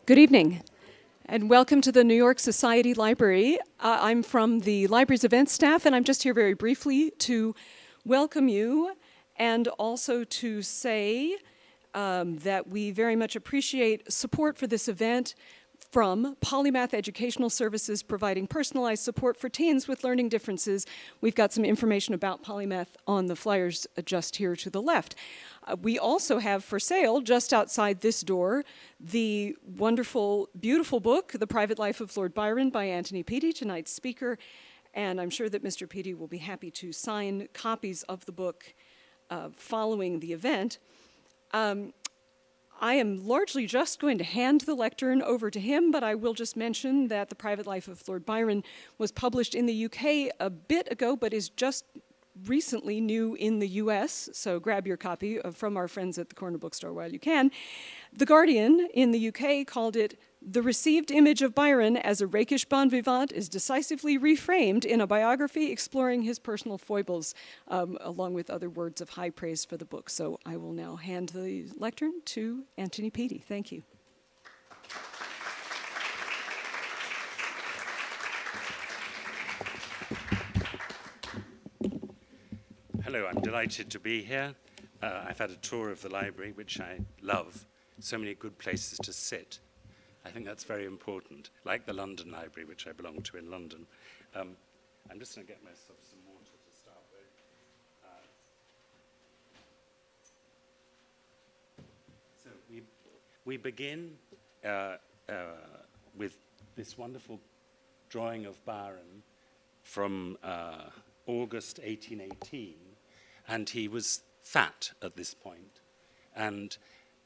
Good evening, and welcome to the New York Society Library. I'm from the library's events staff, and I'm just here very briefly to welcome you and also to say that we very much appreciate support for this event from Polymath Educational Services, providing personalized support for teens with learning differences. We've got some information about Polymath on the flyers just here to the left. We also have for sale, just outside this door, the wonderful, beautiful book, The Private Life of Lord Byron by Antony Peattie, tonight's speaker. And I'm sure that Mr. Peattie will be happy to sign copies of the book following the event. I am largely just going to hand the lectern over to him, but I will just mention that The Private Life of Lord Byron was published in the UK a bit ago, but is just recently new in the US, so grab your copy from our friends at the Corner Bookstore while you can. The Guardian in the UK called it "The received image of Byron as a rakish bon vivant is decisively reframed in a biography exploring his personal foibles," along with other words of high praise for the book. So I will now hand the lectern to Antony Peattie. Thank you. Hello, I'm delighted to be here. I've had a tour of the library, which I love. So many good places to sit. I think that's very important, like the London Library, which I belong to in London. I'm just going to get myself some water to start with. So we begin with this wonderful drawing of Byron from August 1818, and he was fat at this point. And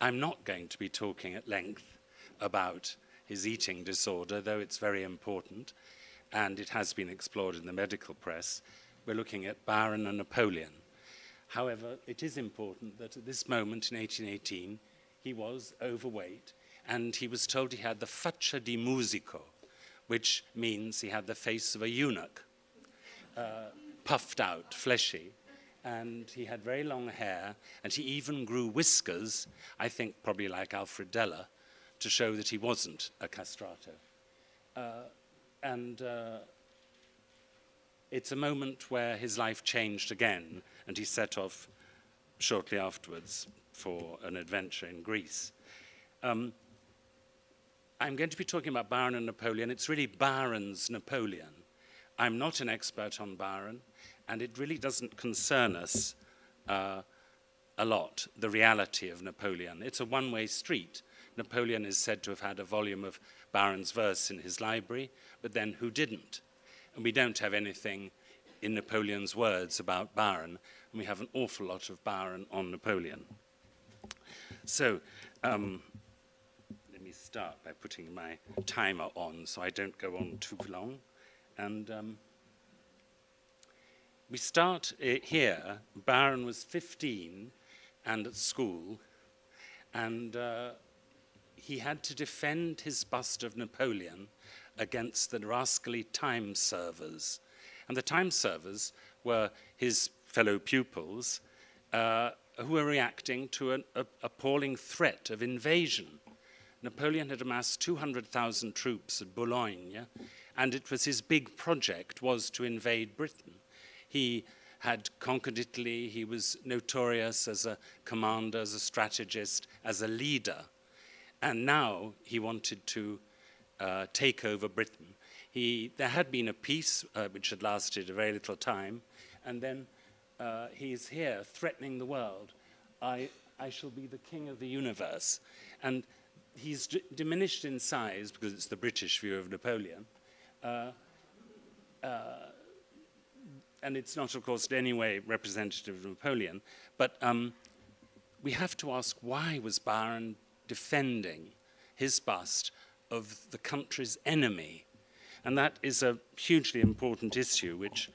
I'm not going to be talking at length about his eating disorder, though it's very important, and it has been explored in the medical press. We're looking at Byron and Napoleon. However, it is important that at this moment in 1818, he was overweight, and he was told he had the faccia di musico, which means he had the face of a eunuch, puffed out, fleshy, and he had very long hair, and he even grew whiskers, I think probably like Alfred Deller, to show that he wasn't a castrato. It's a moment where his life changed again, and he set off shortly afterwards for an adventure in Greece. I'm going to be talking about Byron and Napoleon. It's really Byron's Napoleon. I'm not an expert on Byron, and it really doesn't concern us a lot, the reality of Napoleon. It's a one-way street. Napoleon is said to have had a volume of Byron's verse in his library, but then who didn't? And we don't have anything in Napoleon's words about Byron, and we have an awful lot of Byron on Napoleon. So let me start by putting my timer on so I don't go on too long. And we start here. Byron was 15 and at school, and he had to defend his bust of Napoleon against the rascally time servers. And the time servers were his fellow pupils who were reacting to an appalling threat of invasion. Napoleon had amassed 200,000 troops at Boulogne, and it was his big project was to invade Britain. He had conquered Italy. He was notorious as a commander, as a strategist, as a leader. And now he wanted to take over Britain. There had been a peace which had lasted a very little time, and then he's here threatening the world. I shall be the king of the universe. And he's diminished in size because it's the British view of Napoleon. And it's not, of course, in any way representative of Napoleon. But we have to ask, why was Byron defending his bust of the country's enemy? And that is a hugely important issue, which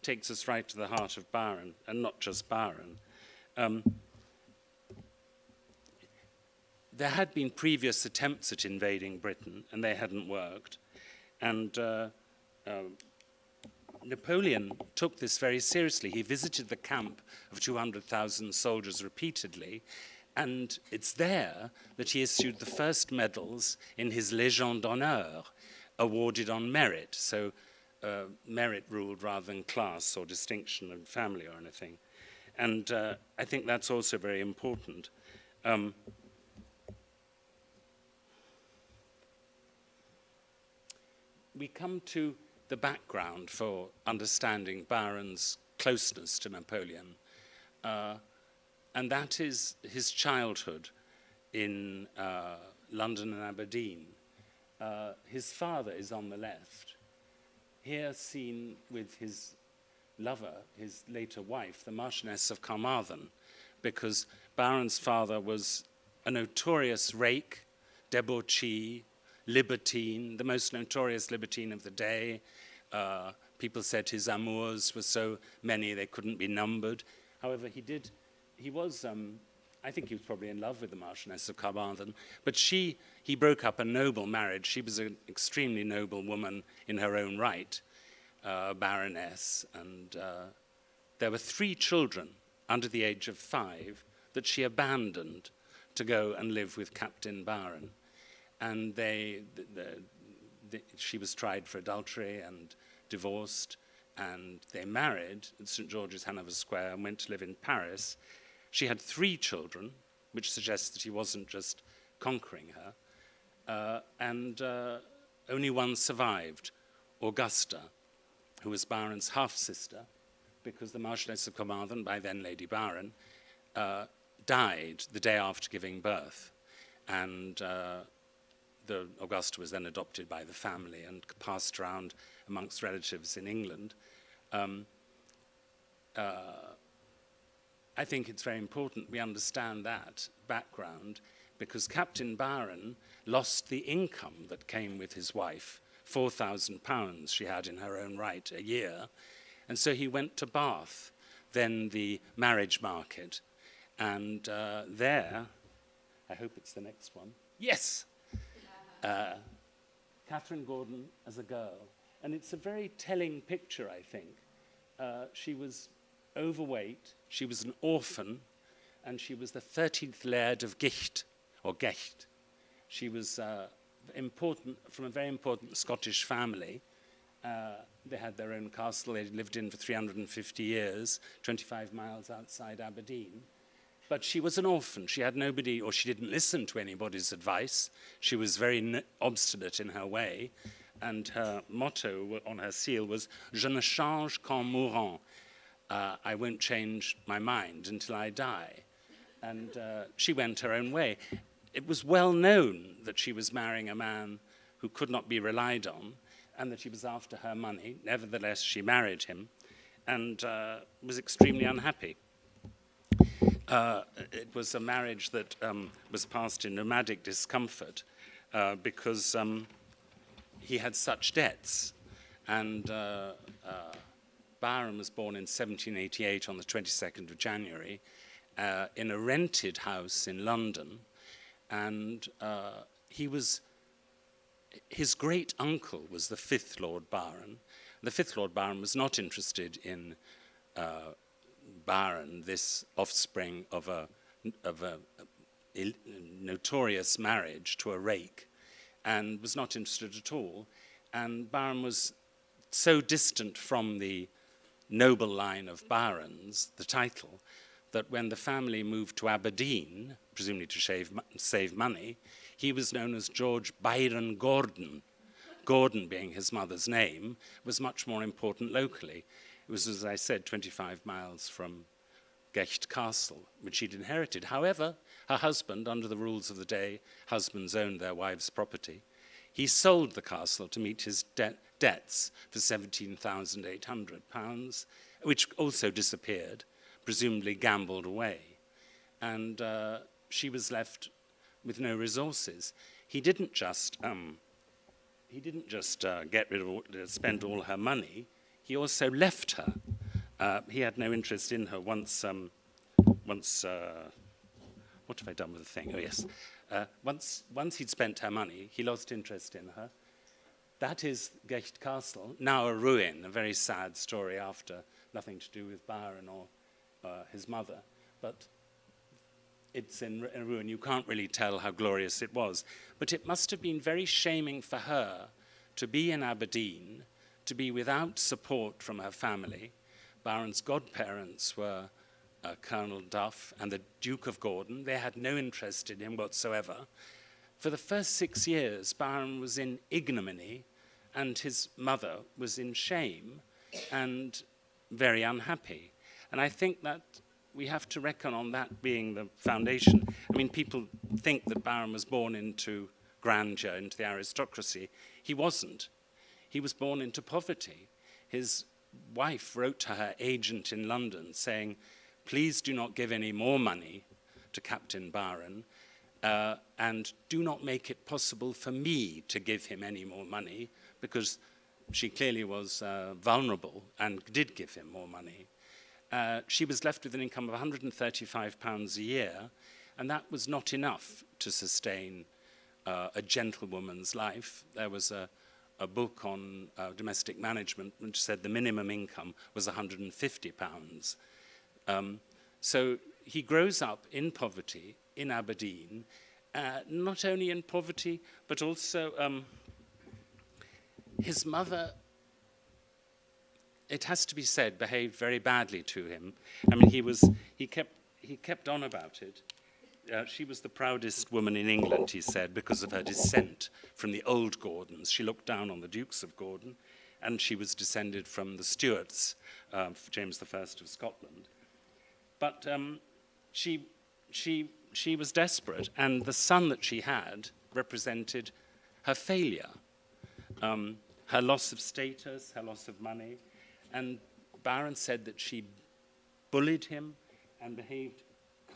takes us right to the heart of Byron, and not just Byron. There had been previous attempts at invading Britain, and they hadn't worked. And Napoleon took this very seriously. He visited the camp of 200,000 soldiers repeatedly, And it's there that he issued the first medals in his Légion d'honneur, awarded on merit. So merit ruled rather than class or distinction of family or anything. And I think that's also very important. We come to the background for understanding Byron's closeness to Napoleon, and that is his childhood in London and Aberdeen. His father is on the left, here seen with his lover, his later wife, the Marchioness of Carmarthen, because Byron's father was a notorious rake, debauchee, libertine, the most notorious libertine of the day. People said his amours were so many they couldn't be numbered. However, he was, I think he was probably in love with the Marchioness of Carmarthen, but he broke up a noble marriage. She was an extremely noble woman in her own right, baroness, and there were 3 children under the age of 5 that she abandoned to go and live with Captain Byron. And she was tried for adultery and divorced, and they married at St. George's, Hanover Square, and went to live in Paris. She had 3 children, which suggests that he wasn't just conquering her, and only one survived, Augusta, who was Byron's half-sister, because the Marchioness of Carmarthen, by then Lady Byron, died the day after giving birth. And the Augusta was then adopted by the family and passed around amongst relatives in England. I think it's very important we understand that background, because Captain Byron lost the income that came with his wife, £4,000 she had in her own right a year, and so he went to Bath, then the marriage market, and there, I hope it's the next one, yes, Catherine Gordon as a girl. And it's a very telling picture, I think. She was overweight, she was an orphan, and she was the 13th Laird of Gicht, or Gecht. She was important, from a very important Scottish family. They had their own castle they lived in for 350 years, 25 miles outside Aberdeen. But she was an orphan. She had nobody, or she didn't listen to anybody's advice. She was very obstinate in her way. And her motto on her seal was, "Je ne change qu'en mourant." I won't change my mind until I die. And she went her own way. It was well known that she was marrying a man who could not be relied on, and that he was after her money. Nevertheless, she married him and was extremely unhappy. It was a marriage that was passed in nomadic discomfort because he had such debts. And Byron was born in 1788 on the 22nd of January in a rented house in London. And his great uncle was the 5th Lord Byron. The 5th Lord Byron was not interested in Byron, this offspring of a notorious marriage to a rake, and was not interested at all. And Byron was so distant from the noble line of Byrons, the title, that when the family moved to Aberdeen, presumably to save money, he was known as George Byron Gordon. Gordon, being his mother's name, was much more important locally. It was, as I said, 25 miles from Gecht Castle, which she'd inherited. However, her husband, under the rules of the day, husbands owned their wives' property. He sold the castle to meet his debts for £17,800, which also disappeared, presumably gambled away. And she was left with no resources. He didn't just get rid of, spend all her money. He also left her. He had no interest in her once what have I done with the thing? Oh, yes. Once he'd spent her money, he lost interest in her. That is Gecht Castle, now a ruin, a very sad story after, nothing to do with Byron or his mother. But it's in ruin. You can't really tell how glorious it was. But it must have been very shaming for her to be in Aberdeen, to be without support from her family. Byron's godparents were Colonel Duff and the Duke of Gordon. They had no interest in him whatsoever. For the first 6 years, Byron was in ignominy, and his mother was in shame and very unhappy. And I think that we have to reckon on that being the foundation. I mean, people think that Byron was born into grandeur, into the aristocracy. He wasn't. He was born into poverty. His wife wrote to her agent in London saying, please do not give any more money to Captain Byron, and do not make it possible for me to give him any more money, because she clearly was vulnerable and did give him more money. She was left with an income of £135 a year, and that was not enough to sustain a gentlewoman's life. There was a book on domestic management which said the minimum income was £150. So he grows up in poverty in Aberdeen, not only in poverty, but also his mother, it has to be said, behaved very badly to him. I mean, he kept on about it. She was the proudest woman in England, he said, because of her descent from the old Gordons. She looked down on the Dukes of Gordon, and she was descended from the Stuarts, James I of Scotland. But she was desperate, and the son that she had represented her failure, her loss of status, her loss of money. And Byron said that she bullied him and behaved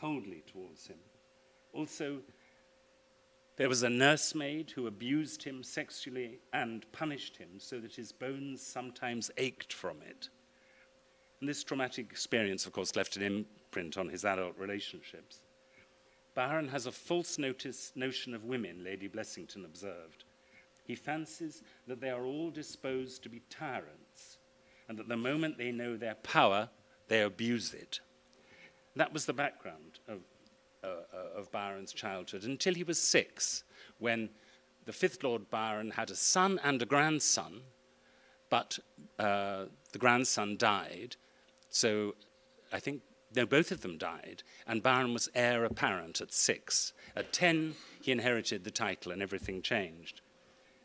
coldly towards him. Also, there was a nursemaid who abused him sexually and punished him so that his bones sometimes ached from it. And this traumatic experience, of course, left an imprint on his adult relationships. Byron has a false notion of women, Lady Blessington observed. He fancies that they are all disposed to be tyrants, and that the moment they know their power, they abuse it. That was the background of Byron's childhood until he was 6, when the 5th Lord Byron had a son and a grandson, but the grandson died. So I think both of them died, and Byron was heir apparent at 6. At 10, he inherited the title, and everything changed.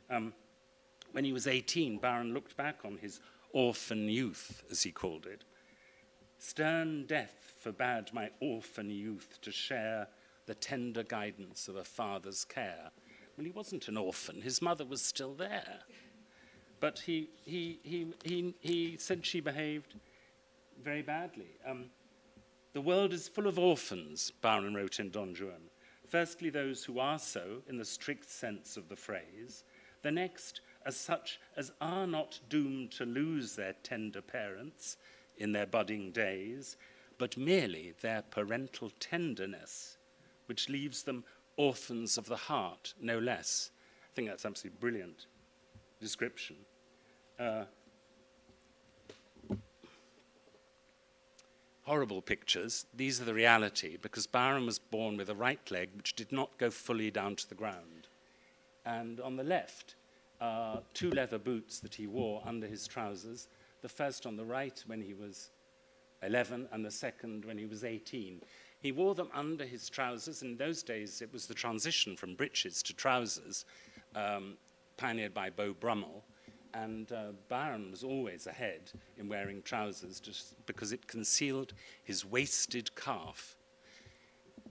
When he was 18, Byron looked back on his orphan youth, as he called it. Stern death forbade my orphan youth to share the tender guidance of a father's care. Well, he wasn't an orphan. His mother was still there. But he said she behaved very badly. The world is full of orphans, Byron wrote in Don Juan. Firstly, those who are so, in the strict sense of the phrase. The next, as such as are not doomed to lose their tender parents in their budding days, but merely their parental tenderness, which leaves them orphans of the heart, no less. I think that's absolutely brilliant description. Horrible pictures. These are the reality, because Byron was born with a right leg which did not go fully down to the ground. And on the left, 2 leather boots that he wore under his trousers, the first on the right when he was 11 and the second when he was 18. He wore them under his trousers. In those days, it was the transition from breeches to trousers, pioneered by Beau Brummel. And Byron was always ahead in wearing trousers just because it concealed his wasted calf.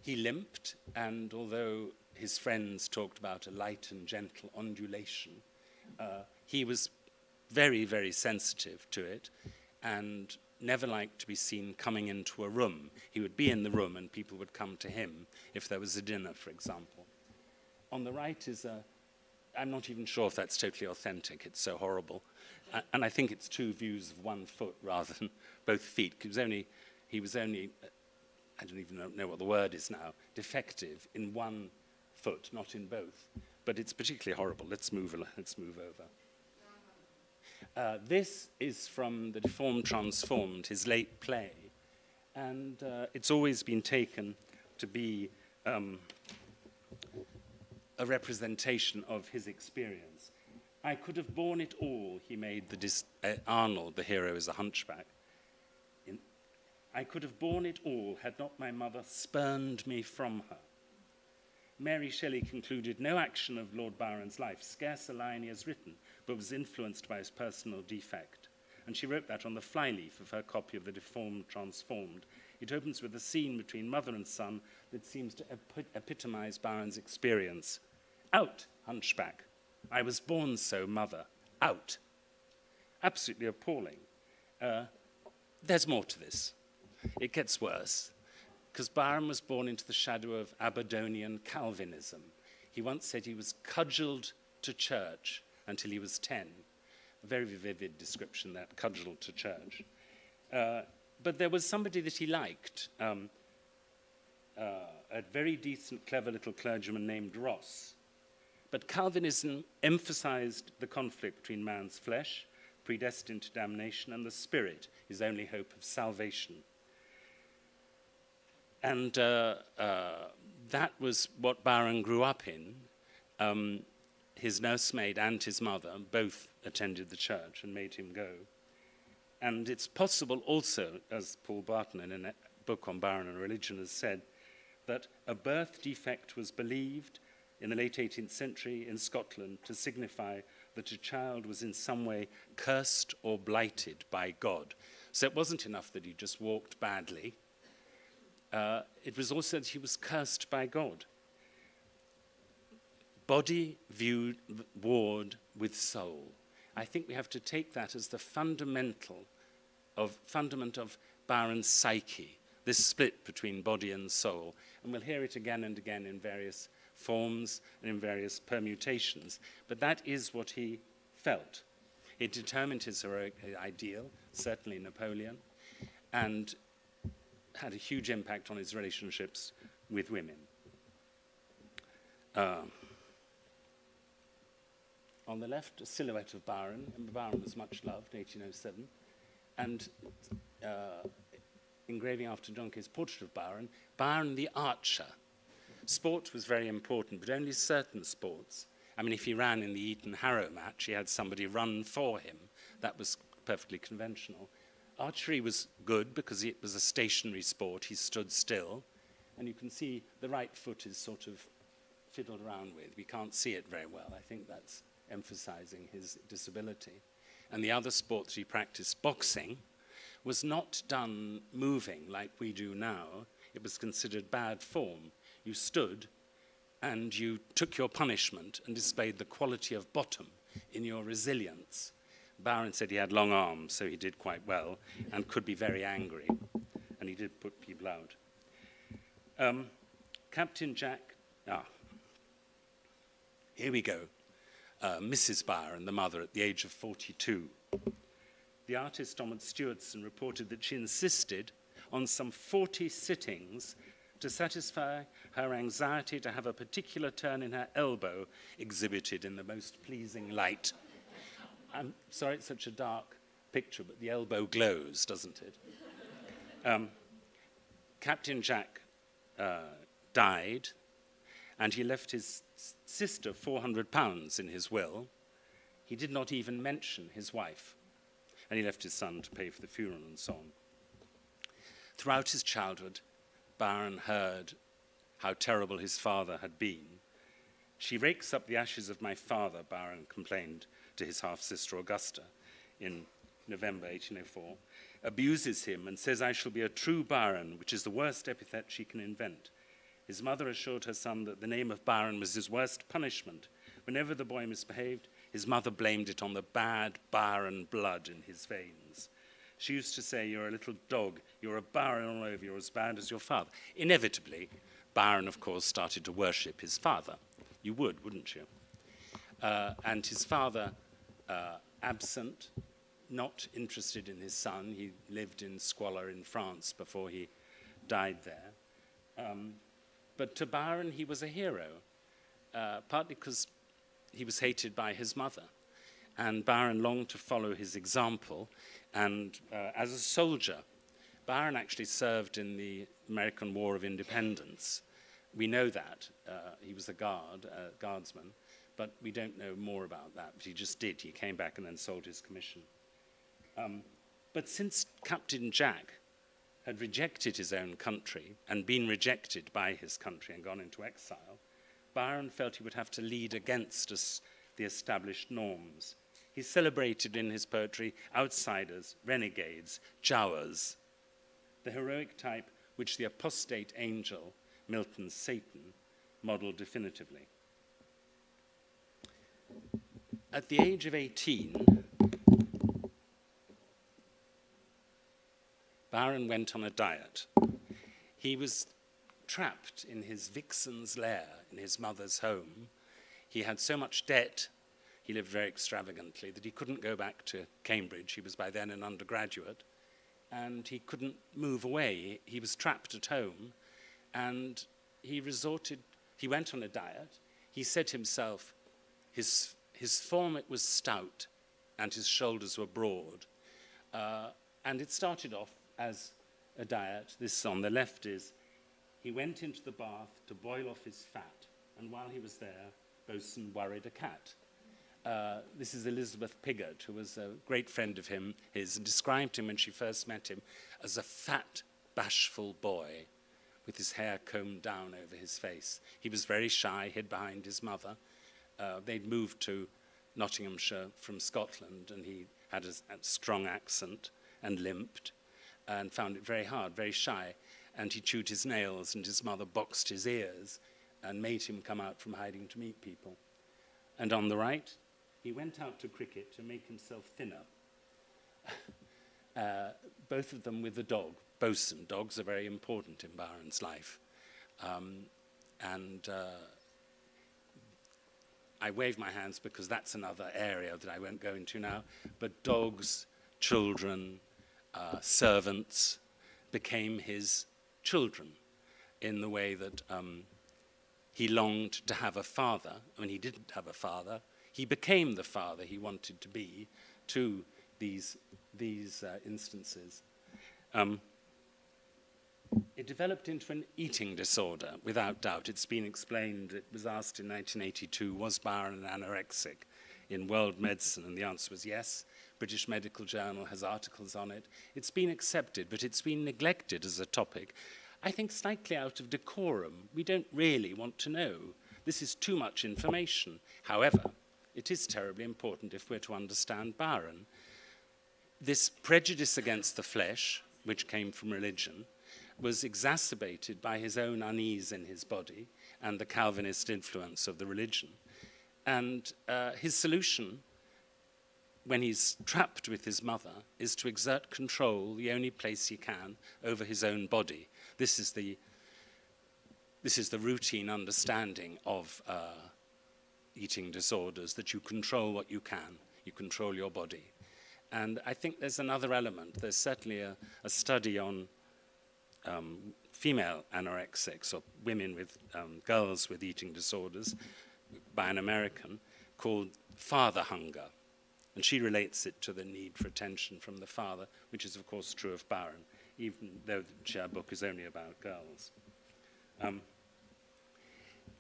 He limped, and although his friends talked about a light and gentle ondulation, he was very, very sensitive to it and never liked to be seen coming into a room. He would be in the room and people would come to him if there was a dinner, for example. On the right is I'm not even sure if that's totally authentic. It's so horrible. And I think it's 2 views of 1 foot rather than both feet. He was only, I don't even know what the word is now, defective in 1 foot, not in both. But it's particularly horrible. Let's move over. This is from The Deformed Transformed, his late play. And it's always been taken to be a representation of his experience. I could have borne it all, he made Arnold, the hero, is a hunchback. I could have borne it all had not my mother spurned me from her. Mary Shelley concluded no action of Lord Byron's life, scarce a line he has written, but was influenced by his personal defect. And she wrote that on the flyleaf of her copy of The Deformed Transformed. It opens with a scene between mother and son that seems to epitomize Byron's experience. Out, hunchback. I was born so, mother. Out. Absolutely appalling. There's more to this. It gets worse, because Byron was born into the shadow of Aberdonian Calvinism. He once said he was cudgelled to church until he was 10. A very vivid description, that, cudgelled to church. But there was somebody that he liked, a very decent, clever little clergyman named Ross. But Calvinism emphasized the conflict between man's flesh, predestined to damnation, and the spirit, his only hope of salvation. And that was what Byron grew up in. His nursemaid and his mother both attended the church and made him go. And it's possible also, as Paul Barton in a book on Byron and religion has said, that a birth defect was believed in the late 18th century in Scotland to signify that a child was in some way cursed or blighted by God. So it wasn't enough that he just walked badly. It was also that he was cursed by God. Body viewed, warred with soul. I think we have to take that as the fundament of Byron's psyche, this split between body and soul. And we'll hear it again and again in various forms and in various permutations. But that is what he felt. It determined his heroic ideal, certainly Napoleon, and had a huge impact on his relationships with women. On the left, a silhouette of Byron, and Byron was much loved, 1807, and engraving after John Kay's portrait of Byron, Byron the archer. Sport was very important, but only certain sports. I mean, if he ran in the Eton-Harrow match, he had somebody run for him. That was perfectly conventional. Archery was good because it was a stationary sport. He stood still, and you can see the right foot is sort of fiddled around with. We can't see it very well. I think that's emphasizing his disability. And the other sport that he practiced, boxing, was not done moving like we do now. It was considered bad form. You stood and you took your punishment and displayed the quality of bottom in your resilience. Byron said he had long arms, so he did quite well and could be very angry, and he did put people out. Captain Jack, here we go. Mrs. Byron, the mother, at the age of 42. The artist Thomas Stewardson reported that she insisted on some 40 sittings to satisfy her anxiety to have a particular turn in her elbow exhibited in the most pleasing light. I'm sorry it's such a dark picture, but the elbow glows, doesn't it? Captain Jack died, and he left his sister £400 in his will. He did not even mention his wife, and he left his son to pay for the funeral and so on. Throughout his childhood, Byron heard how terrible his father had been. She rakes up the ashes of my father, Byron complained to his half-sister Augusta in November 1804, abuses him and says I shall be a true Byron, which is the worst epithet she can invent. His mother assured her son that the name of Byron was his worst punishment. Whenever the boy misbehaved, his mother blamed it on the bad Byron blood in his veins. She used to say, you're a little dog, you're a Byron all over, you're as bad as your father. Inevitably, Byron, of course, started to worship his father. You would, wouldn't you? And his father, absent, not interested in his son. He lived in squalor in France before he died there. But to Byron, he was a hero, partly because he was hated by his mother. And Byron longed to follow his example. And as a soldier, Byron actually served in the American War of Independence. We know that. He was a guardsman, but we don't know more about that. But he just did. He came back and then sold his commission. But since Captain Jack had rejected his own country and been rejected by his country and gone into exile, Byron felt he would have to lead against the established norms. He celebrated in his poetry outsiders, renegades, Jawas, the heroic type which the apostate angel, Milton's Satan, modeled definitively. At the age of 18, Byron went on a diet. He was trapped in his vixen's lair in his mother's home. He had so much debt, he lived very extravagantly, that he couldn't go back to Cambridge. He was by then an undergraduate, and he couldn't move away. He was trapped at home, and he went on a diet. He said himself, his form, it was stout, and his shoulders were broad. And it started off as a diet. This on the left is, he went into the bath to boil off his fat, and while he was there, Bosun worried a cat. This is Elizabeth Piggott, who was a great friend of his, and described him when she first met him as a fat, bashful boy with his hair combed down over his face. He was very shy, hid behind his mother. They'd moved to Nottinghamshire from Scotland, and he had a strong accent and limped and found it very hard, very shy. And he chewed his nails, and his mother boxed his ears and made him come out from hiding to meet people. And on the right, he went out to cricket to make himself thinner. Both of them with the dog, Bosun. Dogs are very important in Byron's life. I wave my hands because that's another area that I won't go into now. But dogs, children, servants became his children in the way that he longed to have a father. When he didn't have a father, he became the father he wanted to be to these instances. It developed into an eating disorder, without doubt. It's been explained. It was asked in 1982, was Byron an anorexic in World Medicine? And the answer was yes. British Medical Journal has articles on it. It's been accepted, but it's been neglected as a topic, I think slightly out of decorum. We don't really want to know. This is too much information. However, it is terribly important if we're to understand Byron. This prejudice against the flesh, which came from religion, was exacerbated by his own unease in his body and the Calvinist influence of the religion. And his solution, when he's trapped with his mother, is to exert control the only place he can over his own body. This is the routine understanding of eating disorders, that you control what you can. You control your body. And I think there's another element. There's certainly a study on female anorexics, or women with girls with eating disorders, by an American, called father hunger. And she relates it to the need for attention from the father, which is, of course, true of Byron, even though her book is only about girls.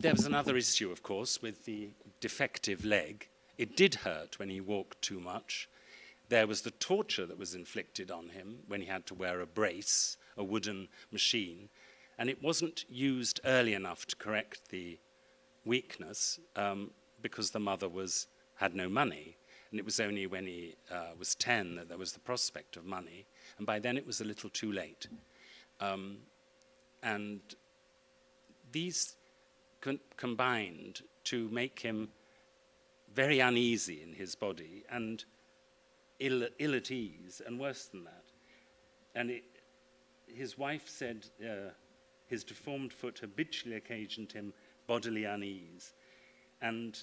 There was another issue, of course, with the defective leg. It did hurt when he walked too much. There was the torture that was inflicted on him when he had to wear a brace, a wooden machine, and it wasn't used early enough to correct the weakness because the mother had no money. And it was only when he was 10 that there was the prospect of money. And by then it was a little too late. And these combined to make him very uneasy in his body and ill at ease, and worse than that. And his wife said his deformed foot habitually occasioned him bodily unease. And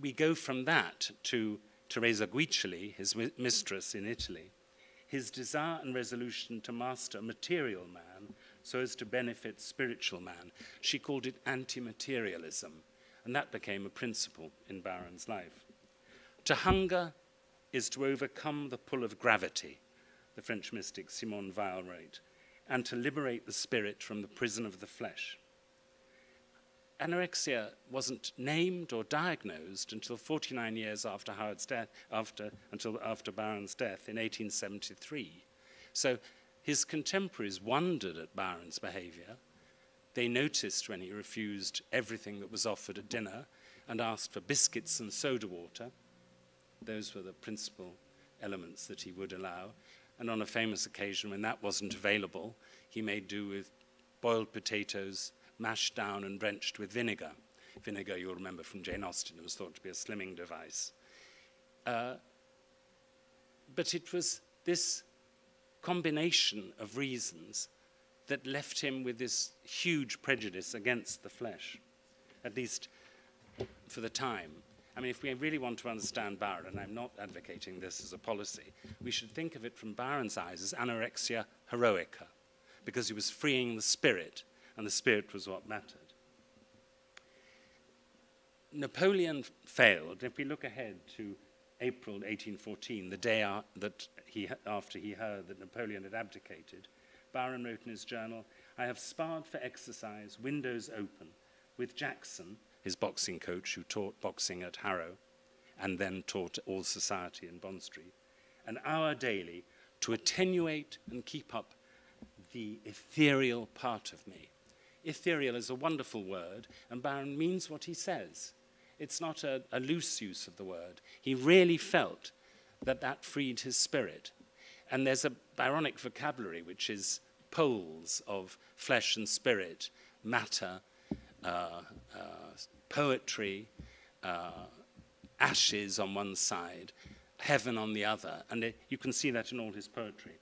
we go from that to Teresa Guiccioli, his mistress in Italy, his desire and resolution to master material man so as to benefit spiritual man. She called it anti-materialism, and that became a principle in Byron's life. To hunger is to overcome the pull of gravity, the French mystic Simone Weil wrote. and to liberate the spirit from the prison of the flesh. Anorexia wasn't named or diagnosed until 49 years after Howard's death, until after Byron's death in 1873. So his contemporaries wondered at Byron's behavior. They noticed when he refused everything that was offered at dinner and asked for biscuits and soda water. Those were the principal elements that he would allow. And on a famous occasion when that wasn't available, he made do with boiled potatoes, mashed down and drenched with vinegar. Vinegar, you'll remember from Jane Austen, it was thought to be a slimming device. But it was this combination of reasons that left him with this huge prejudice against the flesh, at least for the time. I mean, if we really want to understand Byron, and I'm not advocating this as a policy, we should think of it from Byron's eyes as anorexia heroica, because he was freeing the spirit, and the spirit was what mattered. Napoleon failed. If we look ahead to April 1814, the day after he heard that Napoleon had abdicated, Byron wrote in his journal, "I have sparred for exercise, windows open, with Jackson," his boxing coach who taught boxing at Harrow and then taught all society in Bond Street, "an hour daily to attenuate and keep up the ethereal part of me." Ethereal is a wonderful word, and Byron means what he says. It's not a loose use of the word. He really felt that that freed his spirit. And there's a Byronic vocabulary, which is poles of flesh and spirit, matter, poetry, ashes on one side, heaven on the other. And you can see that in all his poetry.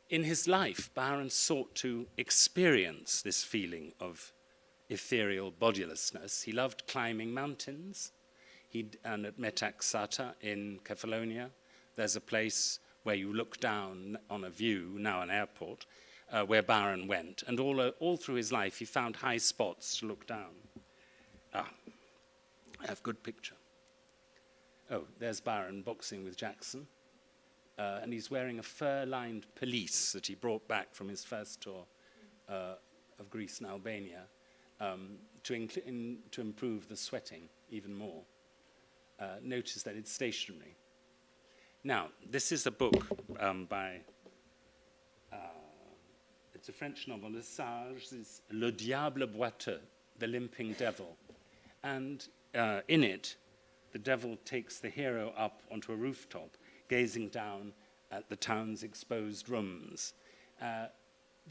In his life, Byron sought to experience this feeling of ethereal bodilessness. He loved climbing mountains. And at Metaxata in Kefalonia, there's a place where you look down on a view, now an airport, where Byron went. And all through his life, he found high spots to look down. I have a good picture. Oh, there's Byron boxing with Jackson. And he's wearing a fur-lined pelisse that he brought back from his first tour of Greece and Albania to improve the sweating even more. Notice that it's stationary. Now, this is a book by, it's a French novel, Le Sage, is Le Diable Boiteux, the Limping Devil. And in it, the devil takes the hero up onto a rooftop, gazing down at the town's exposed rooms.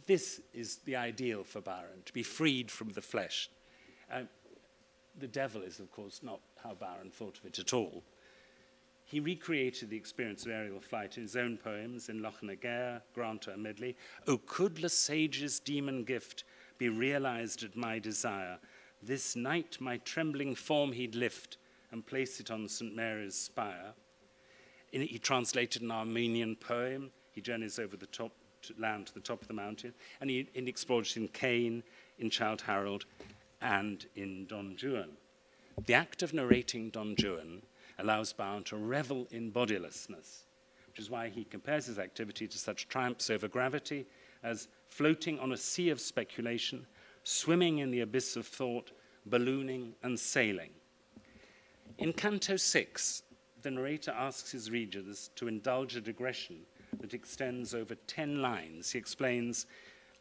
This is the ideal for Byron, to be freed from the flesh. The devil is, of course, not how Byron thought of it at all. He recreated the experience of aerial flight in his own poems, in Loch na Gair, Granter and Medley. "O could Le Sage's demon gift be realized at my desire, this night my trembling form he'd lift and place it on St. Mary's spire." He translated an Armenian poem. He journeys over the top to land to the top of the mountain, and he explored it in Cain, in Childe Harold, and in Don Juan. The act of narrating Don Juan allows Byron to revel in bodilessness, which is why he compares his activity to such triumphs over gravity as floating on a sea of speculation, swimming in the abyss of thought, ballooning and sailing. In Canto 6, the narrator asks his readers to indulge a digression that extends over 10 lines. He explains,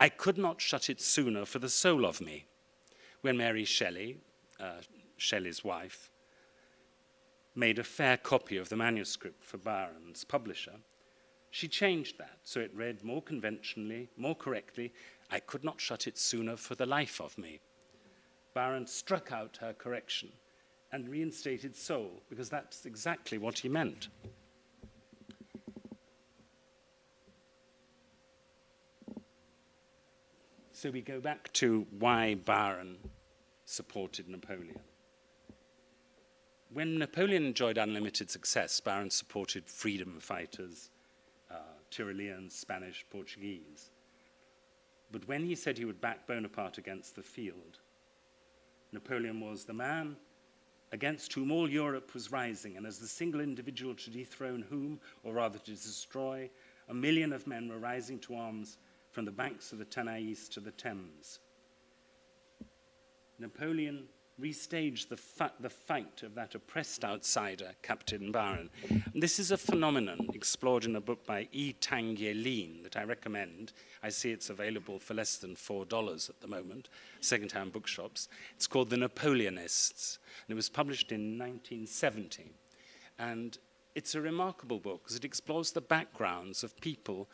"I could not shut it sooner for the soul of me." When Mary Shelley, Shelley's wife, made a fair copy of the manuscript for Byron's publisher, she changed that so it read more conventionally, more correctly, "I could not shut it sooner for the life of me." Byron struck out her correction and reinstated soul, because that's exactly what he meant. So we go back to why Byron supported Napoleon. When Napoleon enjoyed unlimited success, Byron supported freedom fighters, Tyroleans, Spanish, Portuguese. But when he said he would back Bonaparte against the field, Napoleon was the man against whom all Europe was rising, and as the single individual to dethrone whom, or rather to destroy, 1 million of men were rising to arms from the banks of the Tanais to the Thames. Napoleon restaged the fight of that oppressed outsider, Captain Byron. And this is a phenomenon explored in a book by E. Tanguy Lean that I recommend. I see it's available for less than $4 at the moment, second-hand bookshops. It's called The Napoleonists, and it was published in 1970. And it's a remarkable book because it explores the backgrounds of people,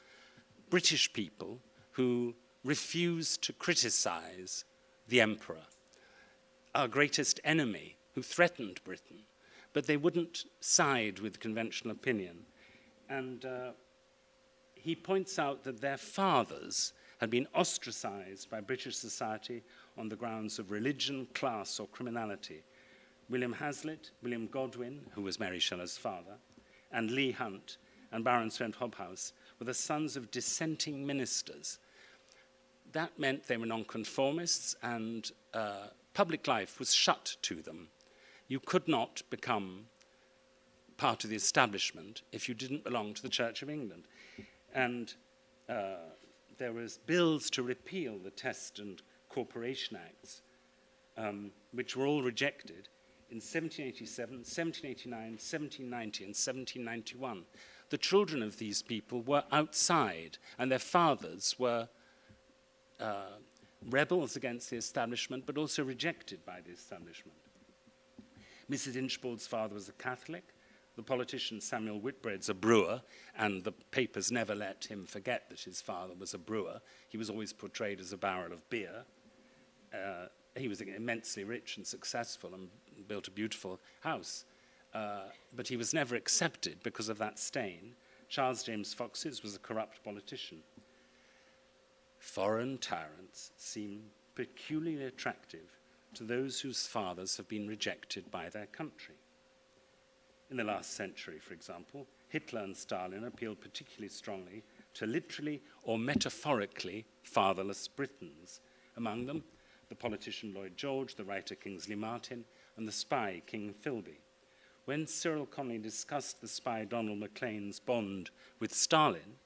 British people, who refused to criticize the emperor, our greatest enemy, who threatened Britain, but they wouldn't side with conventional opinion. And he points out that their fathers had been ostracized by British society on the grounds of religion, class, or criminality. William Hazlitt, William Godwin, who was Mary Shelley's father, and Leigh Hunt and Baron Trent Hobhouse were the sons of dissenting ministers. That meant they were nonconformists, and public life was shut to them. You could not become part of the establishment if you didn't belong to the Church of England. And there was bills to repeal the Test and Corporation Acts, which were all rejected in 1787, 1789, 1790, and 1791. The children of these people were outside, and their fathers were rebels against the establishment, but also rejected by the establishment. Mrs. Inchbald's father was a Catholic. The politician Samuel Whitbread's a brewer, and the papers never let him forget that his father was a brewer. He was always portrayed as a barrel of beer. He was immensely rich and successful and built a beautiful house. But he was never accepted because of that stain. Charles James Fox's was a corrupt politician. Foreign tyrants seem peculiarly attractive to those whose fathers have been rejected by their country. In the last century, for example, Hitler and Stalin appealed particularly strongly to literally or metaphorically fatherless Britons. Among them, the politician Lloyd George, the writer Kingsley Martin, and the spy King Philby. When Cyril Connolly discussed the spy Donald Maclean's bond with Stalin,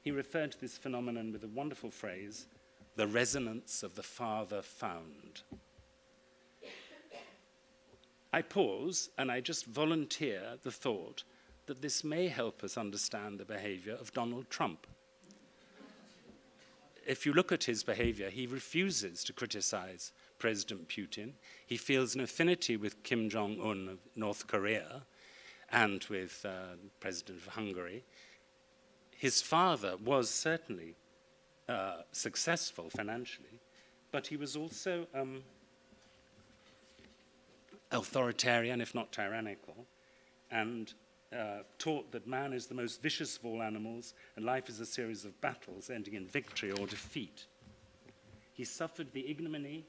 he referred to this phenomenon with a wonderful phrase, the resonance of the father found. I pause and I just volunteer the thought that this may help us understand the behavior of Donald Trump. If you look at his behavior, he refuses to criticize President Putin. He feels an affinity with Kim Jong-un of North Korea and with President of Hungary. His father was certainly successful financially, but he was also authoritarian, if not tyrannical, and taught that man is the most vicious of all animals and life is a series of battles ending in victory or defeat. He suffered the ignominy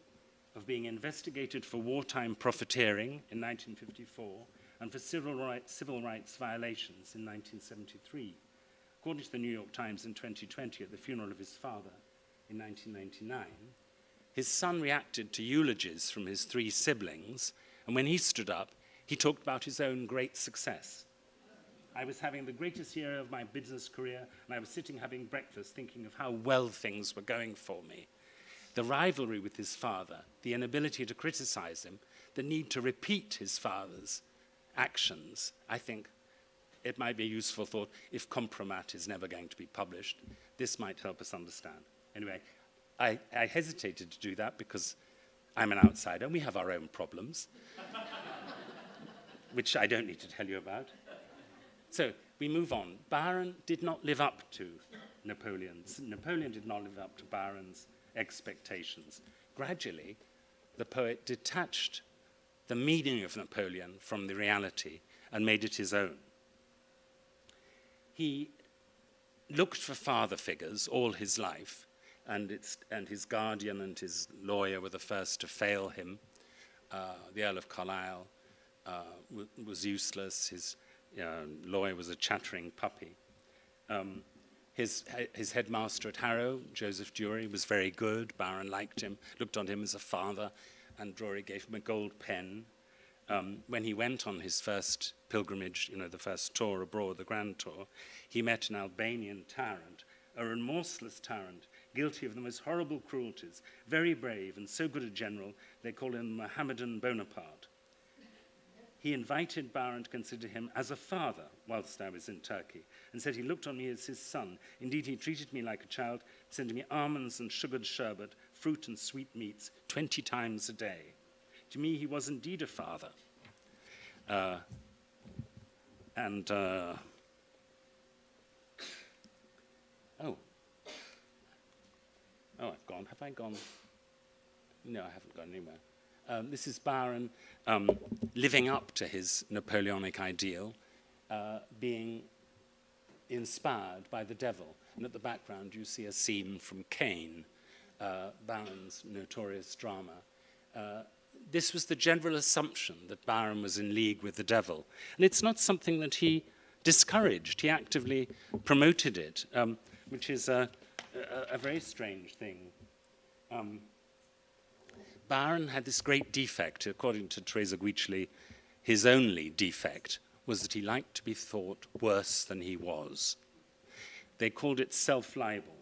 of being investigated for wartime profiteering in 1954 and for civil rights violations in 1973. According to the New York Times in 2020, at the funeral of his father in 1999, his son reacted to eulogies from his 3 siblings, and when he stood up, he talked about his own great success. I was having the greatest year of my business career, and I was sitting having breakfast thinking of how well things were going for me. The rivalry with his father, the inability to criticize him, the need to repeat his father's actions, I think it might be a useful thought. If Compromat is never going to be published, this might help us understand. Anyway, I hesitated to do that because I'm an outsider and we have our own problems, which I don't need to tell you about. So we move on. Byron did not live up to Napoleon's. Napoleon did not live up to Byron's expectations. Gradually, the poet detached the meaning of Napoleon from the reality and made it his own. He looked for father figures all his life, and his guardian and his lawyer were the first to fail him. The Earl of Carlisle was useless. His lawyer was a chattering puppy. His headmaster at Harrow, Joseph Drury, was very good. Byron liked him, looked on him as a father, and Drury gave him a gold pen. when he went on his first pilgrimage, the first tour abroad, the Grand Tour, he met an Albanian tyrant, a remorseless tyrant, guilty of the most horrible cruelties, very brave and so good a general, they call him Mohammedan Bonaparte. He invited Byron to consider him as a father whilst I was in Turkey, and said he looked on me as his son. Indeed, he treated me like a child, sending me almonds and sugared sherbet, fruit and sweetmeats 20 times a day. To me, he was indeed a father. Oh, I've gone. Have I gone? No, I haven't gone anywhere. This is Byron living up to his Napoleonic ideal, being inspired by the devil. And at the background, you see a scene from Cain, Byron's notorious drama. This was the general assumption that Byron was in league with the devil. And it's not something that he discouraged. He actively promoted it, which is a very strange thing. Byron had this great defect. According to Teresa Guiccioli, his only defect was that he liked to be thought worse than he was. They called it self-libel.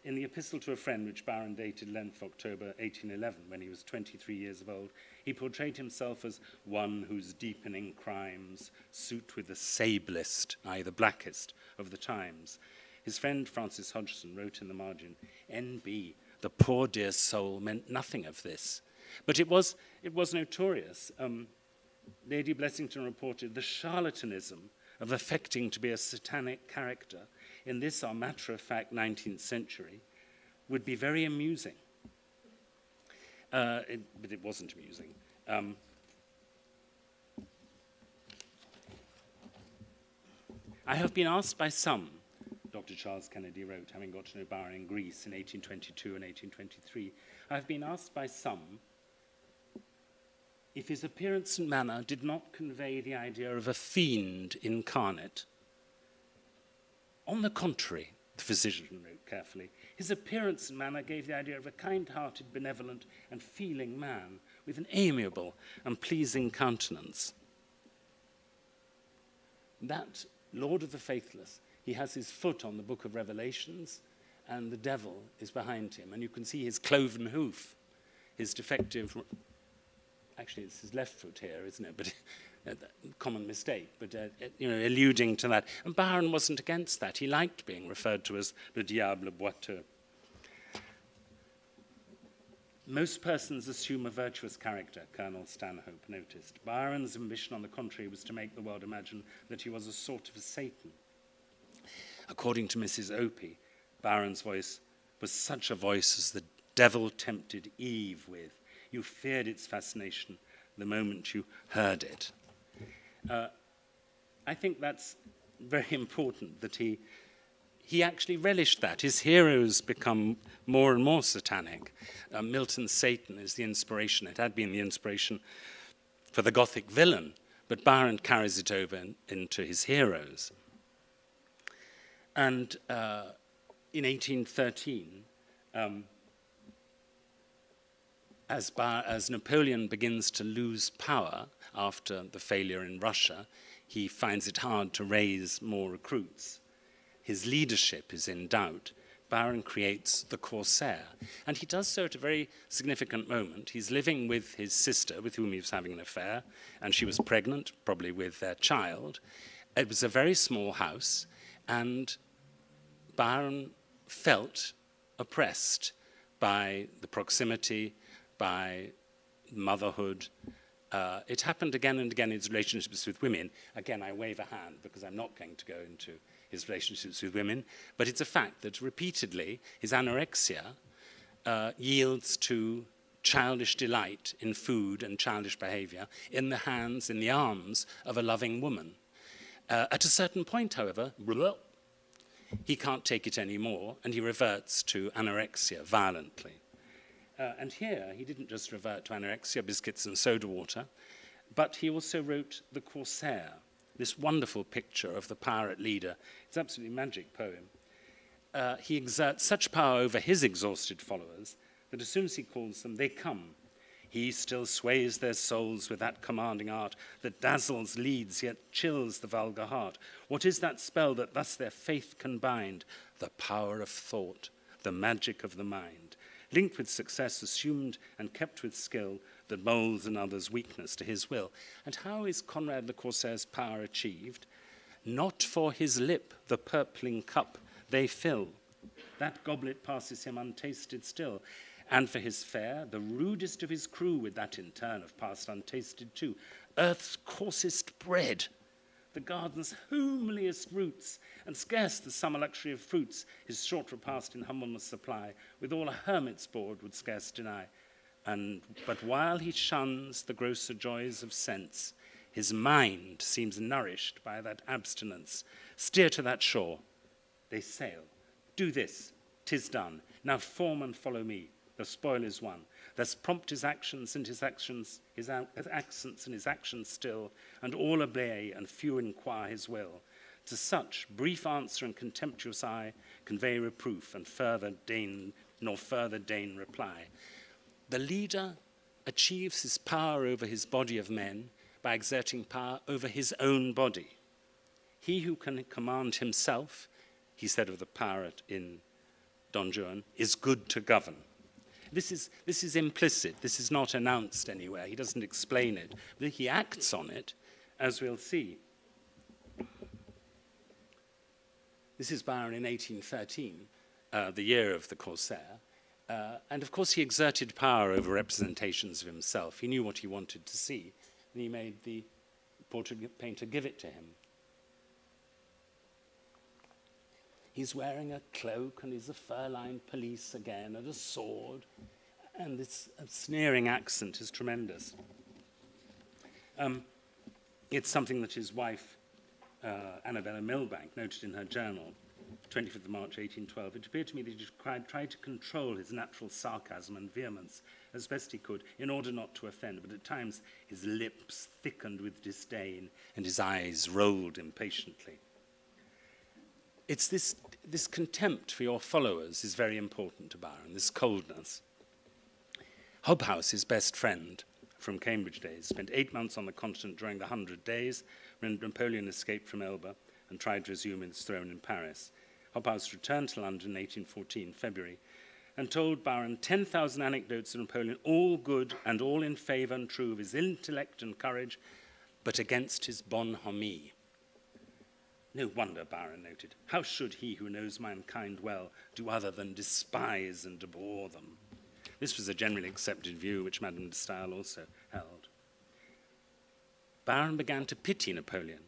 In the epistle to a friend, which Byron dated 11th October 1811, when he was 23 years of old, he portrayed himself as one whose deepening crimes suit with the sablest, aye, the blackest, of the times. His friend Francis Hodgson wrote in the margin, N.B., the poor dear soul meant nothing of this. But it was notorious. Lady Blessington reported the charlatanism of affecting to be a satanic character in this, our matter-of-fact 19th century, would be very amusing. But it wasn't amusing. I have been asked by some, Dr. Charles Kennedy wrote, having got to know Byron in Greece in 1822 and 1823, I have been asked by some if his appearance and manner did not convey the idea of a fiend incarnate. On the contrary, the physician wrote carefully, his appearance and manner gave the idea of a kind-hearted, benevolent, and feeling man with an amiable and pleasing countenance. That Lord of the Faithless, he has his foot on the book of Revelations, and the devil is behind him. And you can see his cloven hoof, his defective, actually it's his left foot here, isn't it? But common mistake, but alluding to that. And Byron wasn't against that. He liked being referred to as le diable boiteux. Most persons assume a virtuous character, Colonel Stanhope noticed. Byron's ambition, on the contrary, was to make the world imagine that he was a sort of a Satan. According to Mrs. Opie, Byron's voice was such a voice as the devil tempted Eve with. You feared its fascination the moment you heard it. I think that's very important, that he actually relished that. His heroes become more and more satanic. Milton's Satan is the inspiration. It had been the inspiration for the Gothic villain, but Byron carries it over into his heroes. And in 1813, as Napoleon begins to lose power after the failure in Russia, he finds it hard to raise more recruits. His leadership is in doubt. Byron creates the Corsair, and he does so at a very significant moment. He's living with his sister, with whom he was having an affair, and she was pregnant, probably with their child. It was a very small house, and Byron felt oppressed by the proximity, by motherhood. It happened again and again in his relationships with women. Again, I wave a hand because I'm not going to go into his relationships with women, but it's a fact that repeatedly his anorexia yields to childish delight in food and childish behavior in the hands, in the arms of a loving woman. At a certain point, however, he can't take it anymore, and he reverts to anorexia violently. And here, he didn't just revert to anorexia, biscuits and soda water, but he also wrote The Corsair, this wonderful picture of the pirate leader. It's an absolutely magic poem. He exerts such power over his exhausted followers that as soon as he calls them, they come. He still sways their souls with that commanding art that dazzles, leads, yet chills the vulgar heart. What is that spell that thus their faith can bind? The power of thought, the magic of the mind, linked with success assumed and kept with skill, that molds another's weakness to his will. And how is Conrad the Corsair's power achieved? Not for his lip the purpling cup they fill. That goblet passes him untasted still. And for his fare, the rudest of his crew, with that in turn have passed untasted too. Earth's coarsest bread, the garden's homeliest roots, and scarce the summer luxury of fruits, his short repast in humbleness supply, with all a hermit's board would scarce deny. But while he shuns the grosser joys of sense, his mind seems nourished by that abstinence. Steer to that shore. They sail. Do this. 'Tis done. Now form and follow me. The spoil is won. Thus prompt his actions and his accents and his actions still, and all obey and few inquire his will. To such brief answer and contemptuous eye convey reproof, and further deign reply. The leader achieves his power over his body of men by exerting power over his own body. He who can command himself, he said of the pirate in Don Juan, is good to govern. This is implicit. This is not announced anywhere. He doesn't explain it. But he acts on it, as we'll see. This is Byron in 1813, the year of the Corsair. And of course, he exerted power over representations of himself. He knew what he wanted to see, and he made the portrait painter give it to him. He's wearing a cloak, and he's a fur-lined pelisse again, and a sword, and this sneering accent is tremendous. It's something that his wife, Annabella Milbank, noted in her journal, 25th of March, 1812. It appeared to me that he tried to control his natural sarcasm and vehemence as best he could in order not to offend, but at times his lips thickened with disdain and his eyes rolled impatiently. It's this contempt for your followers is very important to Byron, this coldness. Hobhouse, his best friend from Cambridge days, spent 8 months on the continent during the 100 Days when Napoleon escaped from Elba and tried to resume his throne in Paris. Hobhouse returned to London in 1814, February, and told Byron 10,000 anecdotes of Napoleon, all good and all in favour and true of his intellect and courage, but against his bonhomie. No wonder, Byron noted, how should he who knows mankind well do other than despise and abhor them? This was a generally accepted view which Madame de Staël also held. Byron began to pity Napoleon,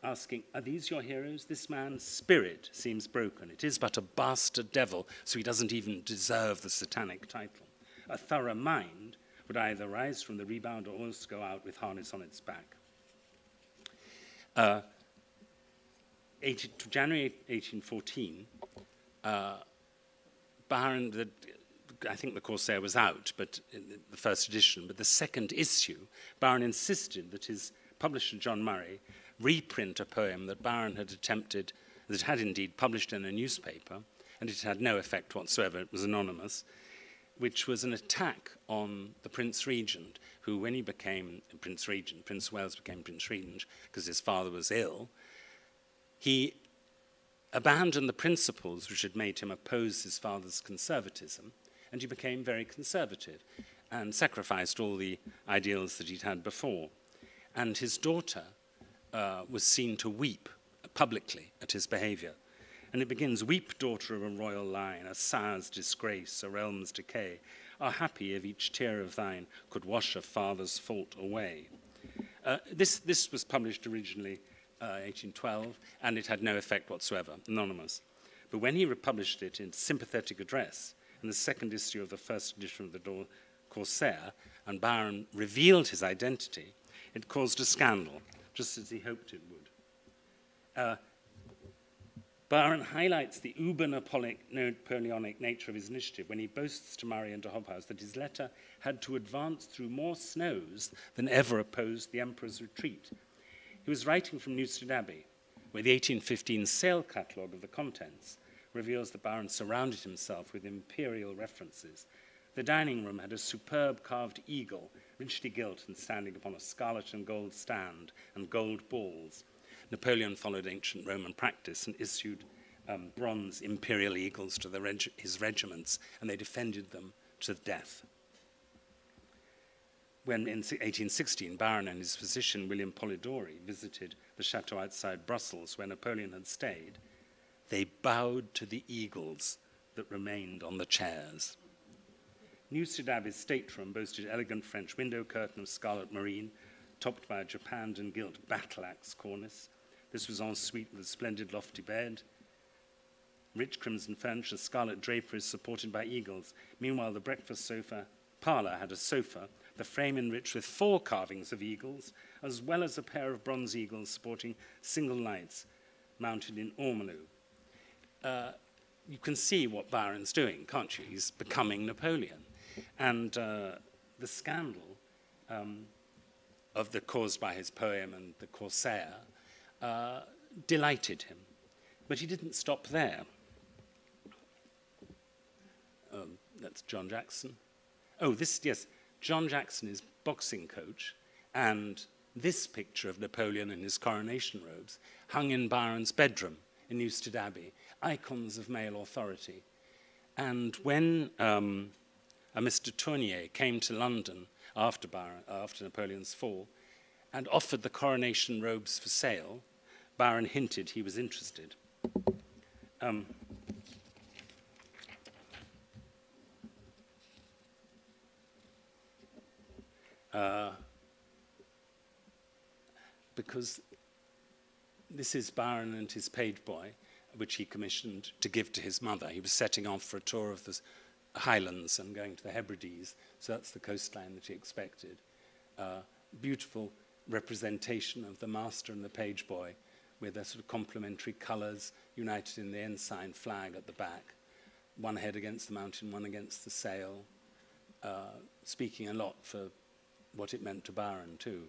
asking, are these your heroes? This man's spirit seems broken. It is but a bastard devil, so he doesn't even deserve the satanic title. A thorough mind would either rise from the rebound or else go out with harness on its back. January 1814, Byron, I think the Corsair was out, but the first edition, but the second issue, Byron insisted that his publisher, John Murray, reprint a poem that Byron had attempted, that had indeed published in a newspaper, and it had no effect whatsoever, it was anonymous, which was an attack on the Prince Regent, who, when he became Prince Regent, Prince Wales became Prince Regent because his father was ill, he abandoned the principles which had made him oppose his father's conservatism, and he became very conservative and sacrificed all the ideals that he'd had before. And his daughter was seen to weep publicly at his behavior. And it begins, weep, daughter of a royal line, a sire's disgrace, a realm's decay, are happy if each tear of thine could wash a father's fault away. This was published originally 1812, and it had no effect whatsoever, anonymous. But when he republished it in sympathetic address in the second issue of the first edition of the Corsair, and Byron revealed his identity, it caused a scandal, just as he hoped it would. Byron highlights the uber-Napoleonic nature of his initiative when he boasts to Murray and to Hobhouse that his letter had to advance through more snows than ever opposed the emperor's retreat. He was writing from Newstead Abbey, where the 1815 sale catalogue of the contents reveals that Byron surrounded himself with imperial references, The dining room had a superb carved eagle, richly gilt and standing upon a scarlet and gold stand and gold balls. Napoleon followed ancient Roman practice and issued bronze imperial eagles to his regiments, and they defended them to the death. When in 1816, Byron and his physician, William Polidori, visited the chateau outside Brussels where Napoleon had stayed, they bowed to the eagles that remained on the chairs. Newstead Abbey's stateroom boasted elegant French window curtain of scarlet marine, topped by a japanned and gilt battle-axe cornice. This was en suite with a splendid lofty bed, rich crimson furniture, scarlet draperies supported by eagles. Meanwhile, the breakfast parlour had a sofa, the frame enriched with 4 carvings of eagles, as well as a pair of bronze eagles sporting single lights mounted in ormolu. You can see what Byron's doing, can't you? He's becoming Napoleon. And the scandal caused by his poem and the Corsair delighted him. But he didn't stop there. That's John Jackson. Oh, yes, John Jackson is boxing coach, and this picture of Napoleon in his coronation robes hung in Byron's bedroom in Newstead Abbey, icons of male authority. And when a Mr. Tournier came to London after Napoleon's fall and offered the coronation robes for sale, Byron hinted he was interested. Because this is Byron and his page boy, which he commissioned to give to his mother. He was setting off for a tour of the Highlands and going to the Hebrides, so that's the coastline that he expected. Beautiful representation of the master and the page boy with their sort of complementary colours united in the ensign flag at the back, one head against the mountain, one against the sail, speaking a lot for what it meant to Byron too.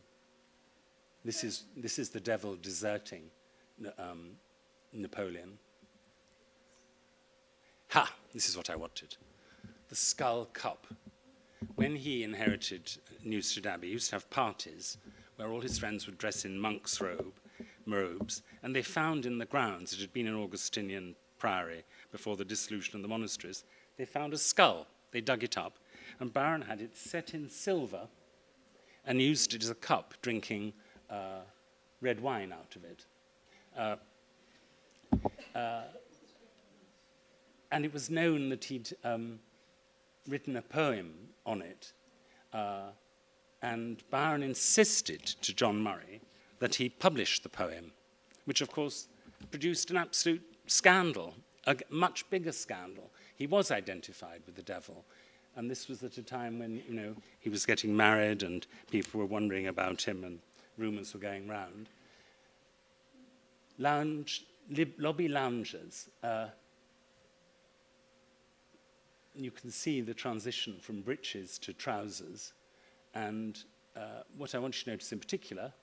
This is the devil deserting Napoleon. Ha! This is what I wanted. The skull cup. When he inherited Newstead Abbey, he used to have parties where all his friends would dress in monk's robes, and they found in the grounds, it had been an Augustinian priory before the dissolution of the monasteries, they found a skull. They dug it up, and Byron had it set in silver and used it as a cup, drinking red wine out of it. And it was known that he'd written a poem on it, and Byron insisted to John Murray that he publish the poem, which of course produced an absolute scandal, a much bigger scandal. He was identified with the devil, and this was at a time when, he was getting married and people were wondering about him and rumours were going round. Lobby lounges, you can see the transition from breeches to trousers, and what I want you to notice in particular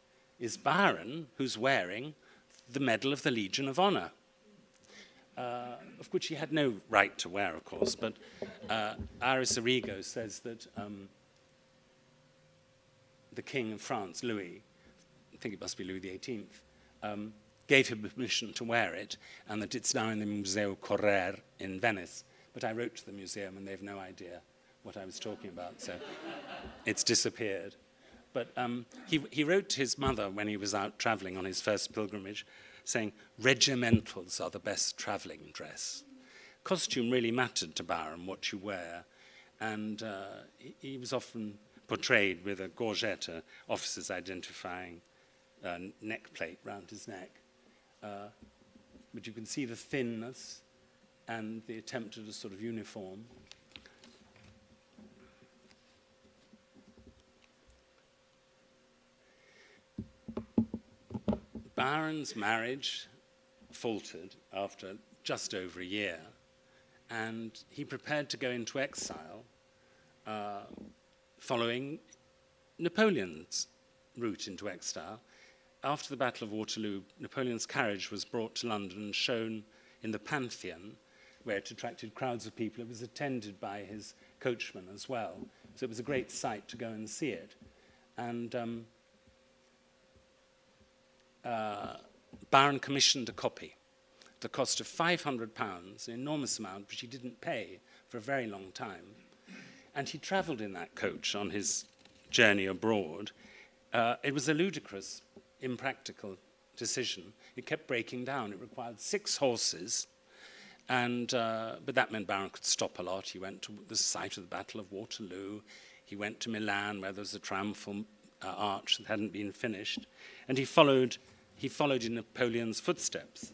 is Byron, who's wearing the Medal of the Legion of Honor, of which he had no right to wear, of course, but Iris Arrigo says that the King of France, Louis, I think it must be Louis XVIII, gave him permission to wear it, and that it's now in the Museo Correr in Venice. But I wrote to the museum, and they have no idea what I was talking about, so it's disappeared. But he wrote to his mother when he was out traveling on his first pilgrimage, saying, regimentals are the best traveling dress. Costume really mattered to Byron, what you wear, and he was often portrayed with a gorget, officers identifying neck plate round his neck. But you can see the thinness and the attempt at a sort of uniform. Byron's marriage faltered after just over a year, and he prepared to go into exile following Napoleon's route into exile. After the Battle of Waterloo, Napoleon's carriage was brought to London and shown in the Pantheon where it attracted crowds of people. It was attended by his coachman as well. So it was a great sight to go and see it. And Byron commissioned a copy at the cost of £500, an enormous amount, which he didn't pay for a very long time. And he travelled in that coach on his journey abroad. It was a ludicrous, impractical decision. It kept breaking down. It required 6 horses, but that meant Byron could stop a lot. He went to the site of the Battle of Waterloo. He went to Milan, where there was a triumphal arch that hadn't been finished, and he followed in Napoleon's footsteps,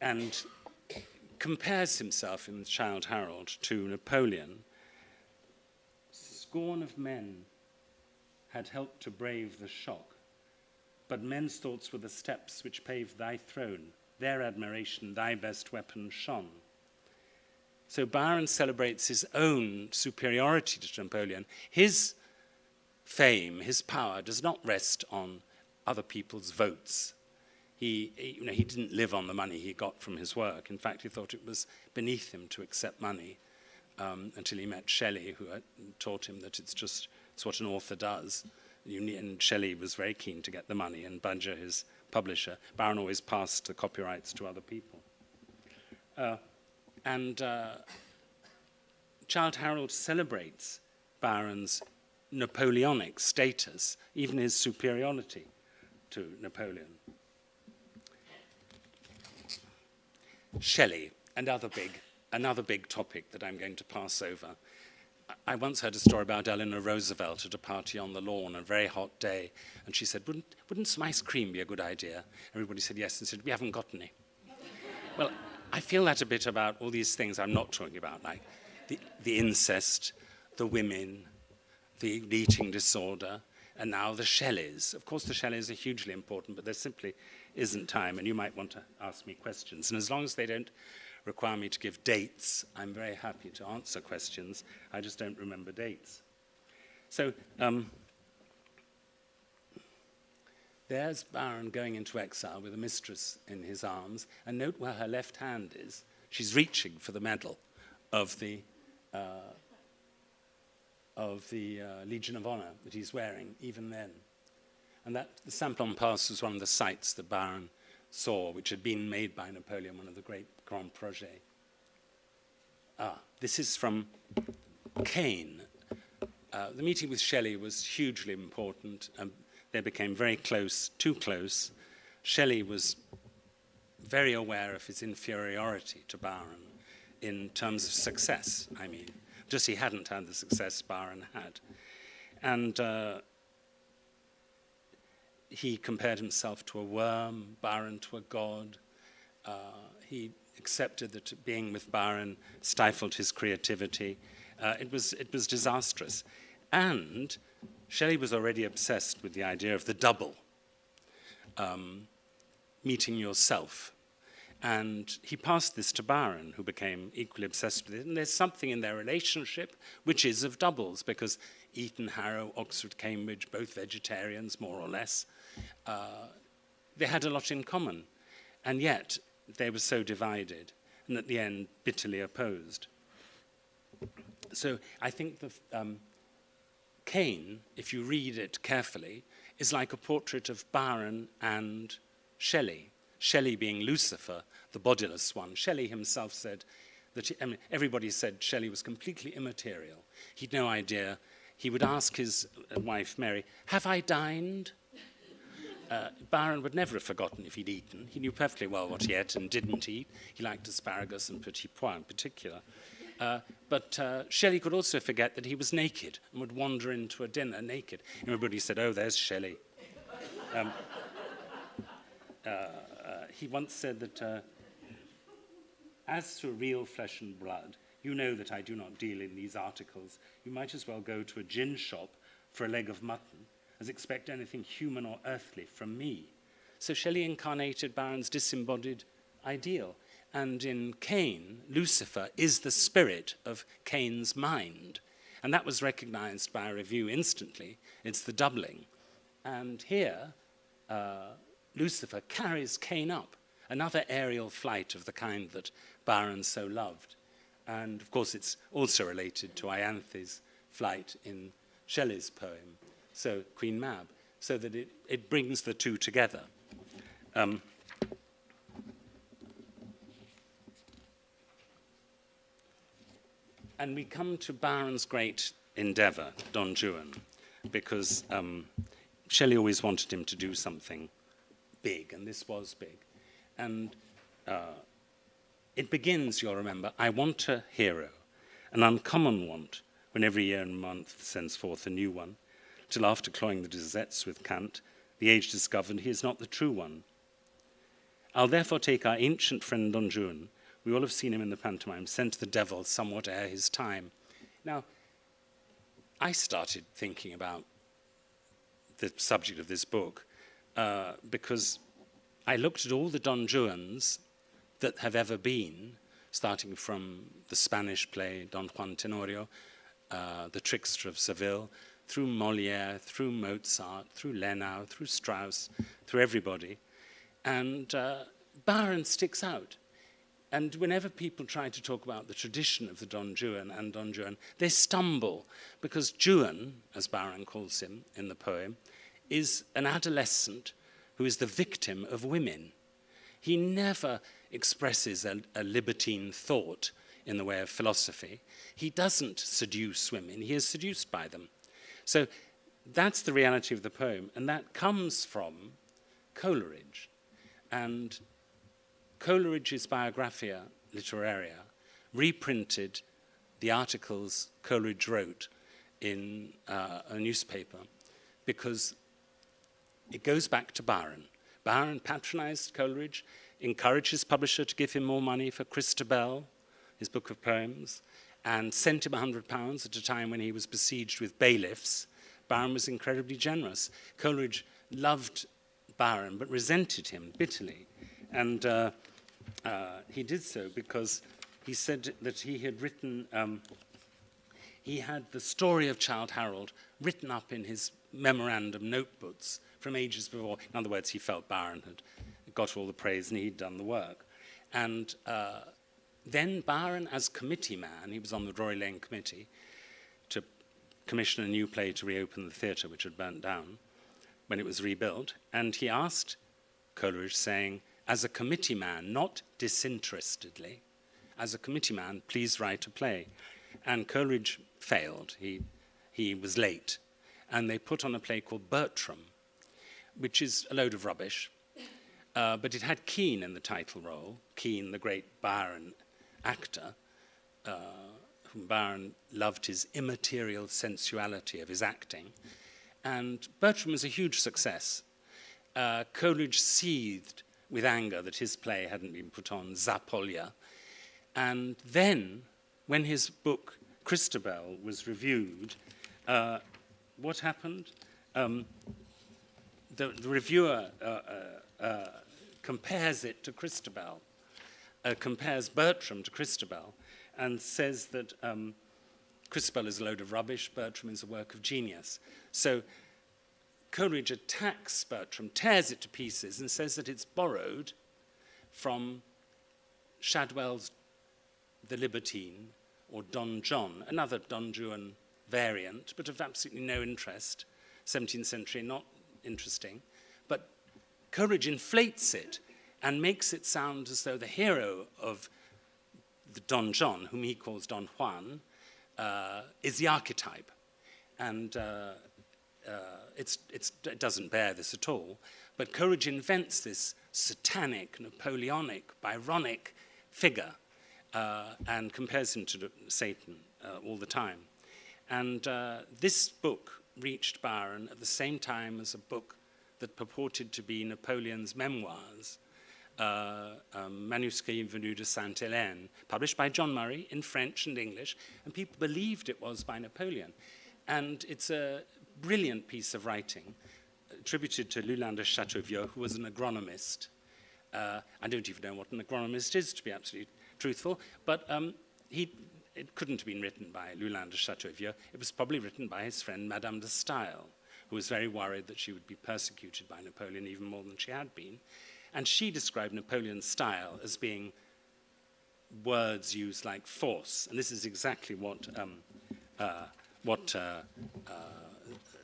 and compares himself in Childe Harold to Napoleon. Scorn of men had helped to brave the shock, but men's thoughts were the steps which paved thy throne. Their admiration thy best weapon shone. So Byron celebrates his own superiority to Napoleon. His fame, his power, does not rest on other people's votes. He didn't live on the money he got from his work. In fact, he thought it was beneath him to accept money until he met Shelley, who had taught him that it's what an author does. And Shelley was very keen to get the money, and Badger, his publisher. Byron always passed the copyrights to other people. Childe Harold celebrates Byron's Napoleonic status, even his superiority to Napoleon. Shelley, another big topic that I'm going to pass over. I once heard a story about Eleanor Roosevelt at a party on the lawn on a very hot day, and she said, wouldn't some ice cream be a good idea? Everybody said yes, and said, we haven't got any. Well, I feel that a bit about all these things I'm not talking about, like the incest, the women, the eating disorder, and now the Shelleys. Of course, the Shelleys are hugely important, but there simply isn't time, and you might want to ask me questions. And as long as they don't require me to give dates, I'm very happy to answer questions. I just don't remember dates. So there's Byron going into exile with a mistress in his arms, and note where her left hand is. She's reaching for the medal of the Legion of Honor that he's wearing even then. And that the Simplon Pass was one of the sites that Byron saw, which had been made by Napoleon, one of the great Grand Projets. This is from Cain. The meeting with Shelley was hugely important. They became very close, too close. Shelley was very aware of his inferiority to Byron in terms of success, I mean. Just he hadn't had the success Byron had. And he compared himself to a worm, Byron to a god. He accepted that being with Byron stifled his creativity. It was disastrous. And Shelley was already obsessed with the idea of the double, meeting yourself. And he passed this to Byron, who became equally obsessed with it. And there's something in their relationship which is of doubles, because Eton, Harrow, Oxford, Cambridge, both vegetarians, more or less, they had a lot in common. And yet, they were so divided, and at the end, bitterly opposed. So I think the Cain, if you read it carefully, is like a portrait of Byron and Shelley. Shelley being Lucifer, the bodiless one. Shelley himself said that, everybody said Shelley was completely immaterial. He'd no idea. He would ask his wife, Mary, have I dined? Byron would never have forgotten if he'd eaten. He knew perfectly well what he ate and didn't eat. He liked asparagus and petit pois in particular. But Shelley could also forget that he was naked and would wander into a dinner naked. Everybody said, oh, there's Shelley. He once said that, as to real flesh and blood, you know that I do not deal in these articles. You might as well go to a gin shop for a leg of mutton as expect anything human or earthly from me. So Shelley incarnated Byron's disembodied ideal. And in Cain, Lucifer is the spirit of Cain's mind. And that was recognized by a review instantly. It's the doubling. And here, Lucifer carries Cain up another aerial flight of the kind that Byron so loved. And of course, it's also related to Ianthe's flight in Shelley's poem, so Queen Mab, so that it brings the two together. And we come to Byron's great endeavour, Don Juan, because Shelley always wanted him to do something big, and this was big. And it begins, you'll remember, I want a hero, an uncommon want, when every year and month sends forth a new one, till after cloying the deserts with cant, the age discovered he is not the true one. I'll therefore take our ancient friend Don Juan, we all have seen him in the pantomime, sent to the devil somewhat ere his time. Now, I started thinking about the subject of this book because I looked at all the Don Juans that have ever been, starting from the Spanish play Don Juan Tenorio, The Trickster of Seville, through Molière, through Mozart, through Lenau, through Strauss, through everybody. And Byron sticks out. And whenever people try to talk about the tradition of the Don Juan and Don Juan, they stumble, because Juan, as Byron calls him in the poem, is an adolescent who is the victim of women. He never expresses a libertine thought in the way of philosophy. He doesn't seduce women, he is seduced by them. So that's the reality of the poem, and that comes from Coleridge. And Coleridge's Biographia Literaria reprinted the articles Coleridge wrote in a newspaper because it goes back to Byron. Byron patronized Coleridge, encouraged his publisher to give him more money for Christabel, his book of poems, and sent him £100 at a time when he was besieged with bailiffs. Byron was incredibly generous. Coleridge loved Byron but resented him bitterly. And he did so because he said that he had written, he had the story of Childe Harold written up in his memorandum notebooks from ages before. In other words, he felt Byron had got all the praise and he'd done the work. And then Byron, as committee man, he was on the Drury Lane committee to commission a new play to reopen the theatre, which had burnt down when it was rebuilt. And he asked Coleridge, saying, as a committee man, not disinterestedly, as a committee man, please write a play. And Coleridge failed. He was late. And they put on a play called Bertram, which is a load of rubbish. But it had Kean in the title role, Kean, the great Byron actor, whom Byron loved his immaterial sensuality of his acting. And Bertram was a huge success. Coleridge seethed with anger that his play hadn't been put on, Zapolya. And then, when his book, Christabel, was reviewed, what happened? The reviewer compares it to Christabel, compares Bertram to Christabel, and says that Christabel is a load of rubbish, Bertram is a work of genius. So Coleridge attacks Bertram, tears it to pieces, and says that it's borrowed from Shadwell's The Libertine, or Don John, another Don Juan variant, but of absolutely no interest, 17th century, not interesting. But Coleridge inflates it and makes it sound as though the hero of the Don John, whom he calls Don Juan, is the archetype. And it doesn't bear this at all. But Coleridge invents this satanic, Napoleonic, Byronic figure and compares him to Satan all the time. And this book reached Byron at the same time as a book that purported to be Napoleon's memoirs, Manuscrit Venu de Sainte-Hélène, published by John Murray in French and English, and people believed it was by Napoleon. And it's a brilliant piece of writing, attributed to Lulin de Chateauvieux, who was an agronomist. I don't even know what an agronomist is, to be absolutely truthful, but it couldn't have been written by Lulin de Chateauvieux. It was probably written by his friend Madame de Staël, who was very worried that she would be persecuted by Napoleon even more than she had been. And she described Napoleon's style as being words used like force. And this is exactly what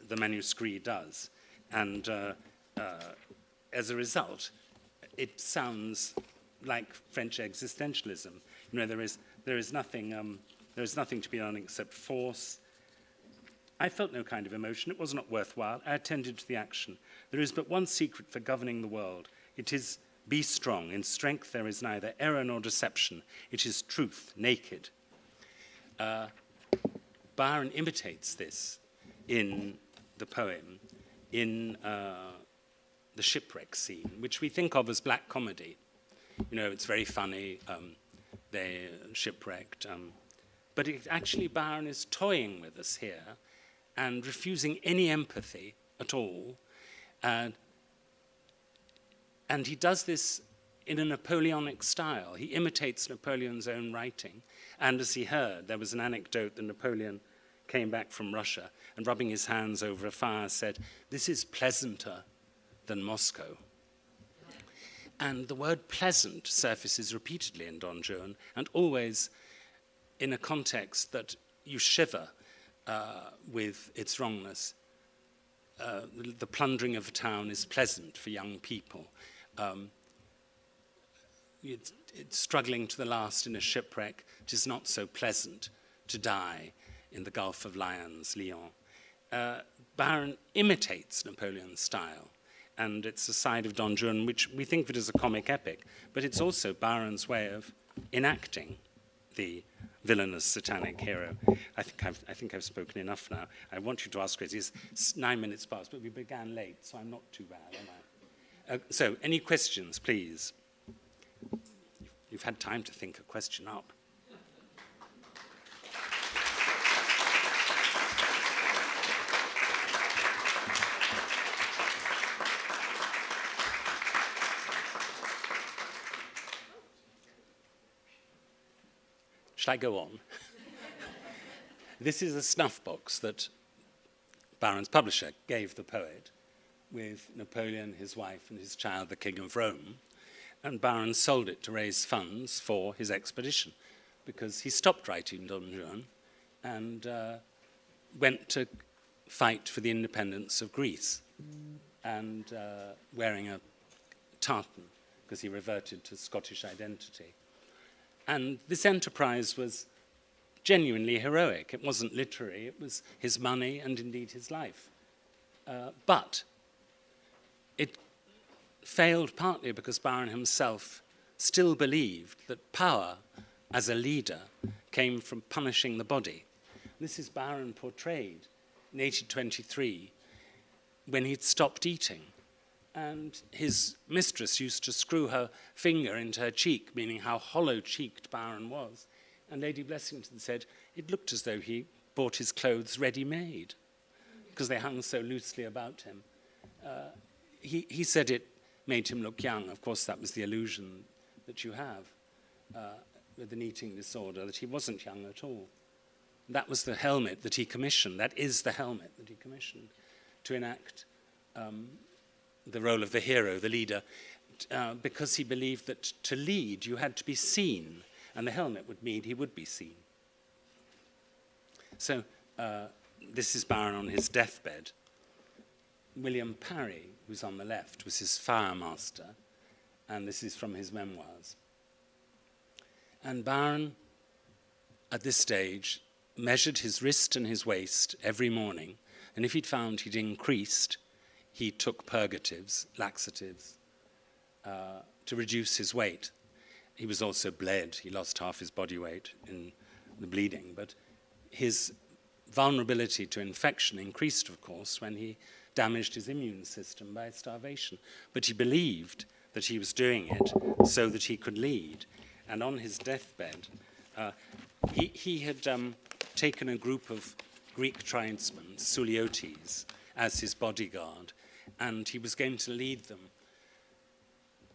the manuscript does. And as a result, it sounds like French existentialism. You know, there is nothing to be done except force. I felt no kind of emotion. It was not worthwhile. I attended to the action. There is but one secret for governing the world. It is be strong. In strength there is neither error nor deception. It is truth, naked. Byron imitates this in the poem, in the shipwreck scene, which we think of as black comedy. You know, it's very funny, they're shipwrecked. But actually Byron is toying with us here and refusing any empathy at all. And he does this in a Napoleonic style. He imitates Napoleon's own writing. And as he heard, there was an anecdote that Napoleon came back from Russia and rubbing his hands over a fire said, "This is pleasanter than Moscow." And the word pleasant surfaces repeatedly in Don Juan, and always in a context that you shiver with its wrongness. The plundering of a town is pleasant for young people. It's struggling to the last in a shipwreck. It is not so pleasant to die in the Gulf of Lions, Lyon. Byron imitates Napoleon's style, and it's a side of Don Juan which we think of it as a comic epic, but it's also Byron's way of enacting the villainous satanic hero. I think I've spoken enough now. I want you to ask questions. It's 9 minutes past, but we began late, so I'm not too bad, am I? So, any questions, please? You've had time to think a question up. Shall I go on? This is a snuff box that Byron's publisher gave the poet with Napoleon, his wife, and his child, the King of Rome. And Byron sold it to raise funds for his expedition because he stopped writing Don Juan and went to fight for the independence of Greece and wearing a tartan because he reverted to Scottish identity. And this enterprise was genuinely heroic. It wasn't literary. It was his money and indeed his life. But it failed partly because Byron himself still believed that power as a leader came from punishing the body. This is Byron portrayed in 1823 when he'd stopped eating. And his mistress used to screw her finger into her cheek, meaning how hollow-cheeked Byron was. And Lady Blessington said it looked as though he bought his clothes ready-made because they hung so loosely about him. He said it made him look young. Of course, that was the illusion that you have with an eating disorder, that he wasn't young at all. That was the helmet that he commissioned. That is the helmet that he commissioned to enact the role of the hero, the leader, because he believed that to lead you had to be seen, and the helmet would mean he would be seen. So this is Byron on his deathbed. William Parry, who's on the left, was his fire master, and this is from his memoirs. And Byron, at this stage, measured his wrist and his waist every morning, and if he'd found he'd increased, he took purgatives, laxatives, to reduce his weight. He was also bled. He lost half his body weight in the bleeding. But his vulnerability to infection increased, of course, when he damaged his immune system by starvation. But he believed that he was doing it so that he could lead. And on his deathbed, he had taken a group of Greek tribesmen, Suliotes, as his bodyguard, and he was going to lead them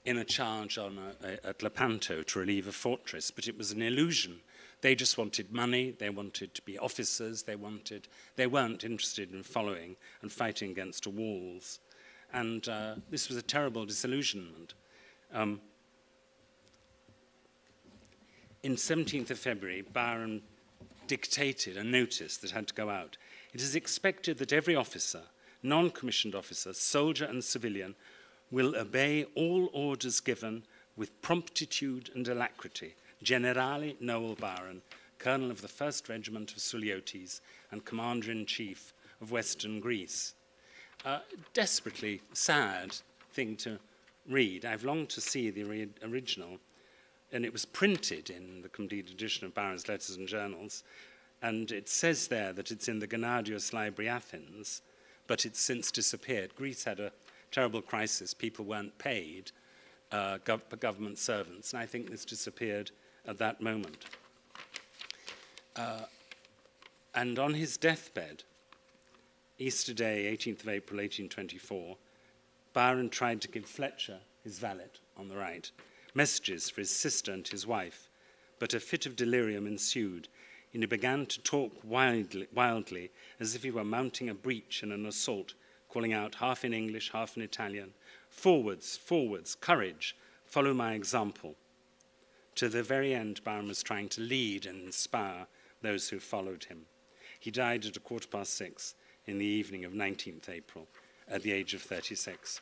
in a charge at Lepanto to relieve a fortress, but it was an illusion. They just wanted money, they wanted to be officers, they weren't interested in following and fighting against walls. And this was a terrible disillusionment. In 17th of February, Byron dictated a notice that had to go out. It is expected that every officer, non-commissioned officer, soldier and civilian, will obey all orders given with promptitude and alacrity. Generale Noel Byron, Colonel of the 1st Regiment of Suliotes and Commander-in-Chief of Western Greece. A desperately sad thing to read. I've longed to see the original, and it was printed in the complete edition of Byron's Letters and Journals, and it says there that it's in the Gennadios Library, Athens, but it's since disappeared. Greece had a terrible crisis. People weren't paid, government servants, and I think this disappeared at that moment. And on his deathbed, Easter Day, 18th of April, 1824, Byron tried to give Fletcher, his valet on the right, messages for his sister and his wife, but a fit of delirium ensued, and he began to talk wildly as if he were mounting a breach in an assault, calling out half in English, half in Italian, "Forwards, forwards, courage, follow my example." To the very end, Byron was trying to lead and inspire those who followed him. He died at 6:15 in the evening of 19th April at the age of 36.